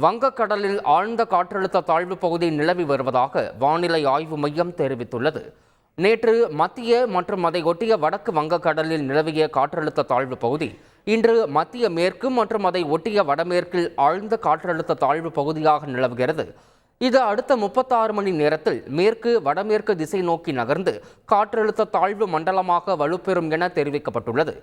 வங்கக்கடலில் ஆழ்ந்த காற்றழுத்த தாழ்வு பகுதி நிலவி வருவதாக வானிலை ஆய்வு மையம் தெரிவித்துள்ளது. நேற்று மத்திய மற்றும் அதை ஒட்டிய வடக்கு வங்கக்கடலில் நிலவிய காற்றழுத்த தாழ்வு பகுதி இன்று மத்திய மேற்கு மற்றும் அதை ஒட்டிய வடமேற்கில் ஆழ்ந்த காற்றழுத்த தாழ்வு பகுதியாக நிலவுகிறது. இது அடுத்த 36 மணி நேரத்தில் மேற்கு வடமேற்கு திசை நோக்கி நகர்ந்து காற்றழுத்த தாழ்வு மண்டலமாக வலுப்பெறும் என தெரிவிக்கப்பட்டுள்ளது.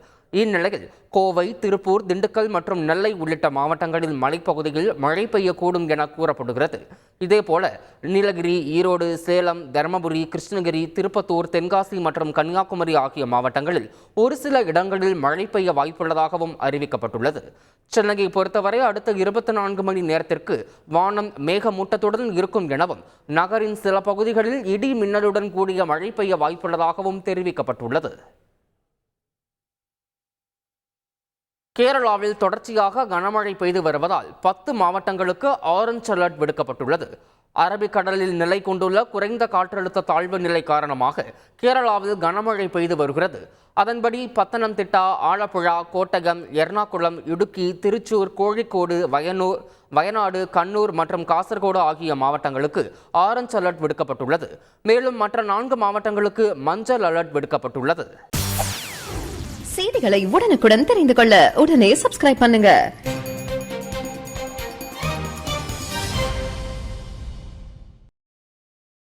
இந்நிலையில் கோவை, திருப்பூர், திண்டுக்கல் மற்றும் நெல்லை உள்ளிட்ட மாவட்டங்களில் மலைப்பகுதியில் மழை பெய்யக்கூடும் என கூறப்படுகிறது. இதேபோல நீலகிரி, ஈரோடு, சேலம், தருமபுரி, கிருஷ்ணகிரி, திருப்பத்தூர், தென்காசி மற்றும் கன்னியாகுமரி ஆகிய மாவட்டங்களில் ஒரு சில இடங்களில் மழை பெய்ய வாய்ப்புள்ளதாகவும் அறிவிக்கப்பட்டுள்ளது. சென்னையை பொறுத்தவரை அடுத்த 24 மணி நேரத்திற்கு வானம் மேகமூட்டத்துடன் இருக்கும் எனவும் நகரின் சில பகுதிகளில் இடி மின்னலுடன் கூடிய மழை பெய்ய வாய்ப்புள்ளதாகவும் தெரிவிக்கப்பட்டுள்ளது. கேரளாவில் தொடர்ச்சியாக கனமழை பெய்து வருவதால் 10 மாவட்டங்களுக்கு ஆரஞ்ச் அலர்ட் விடுக்கப்பட்டுள்ளது. அரபிக்கடலில் நிலை கொண்டுள்ள குறைந்த காற்றழுத்த தாழ்வு நிலை காரணமாக கேரளாவில் கனமழை பெய்து வருகிறது. அதன்படி பத்தனம்திட்டா, ஆலப்புழா, கோட்டகம், எர்ணாகுளம், இடுக்கி, திருச்சூர், கோழிக்கோடு, வயநாடு, கண்ணூர் மற்றும் காசர்கோடு ஆகிய மாவட்டங்களுக்கு ஆரஞ்ச் அலர்ட் விடுக்கப்பட்டுள்ளது. மேலும் மற்ற 4 மாவட்டங்களுக்கு மஞ்சள் அலர்ட் விடுக்கப்பட்டுள்ளது. செய்திகளை உடனுக்குடன் தெரிந்து கொள்ள உடனே சப்ஸ்கிரைப் பண்ணுங்க.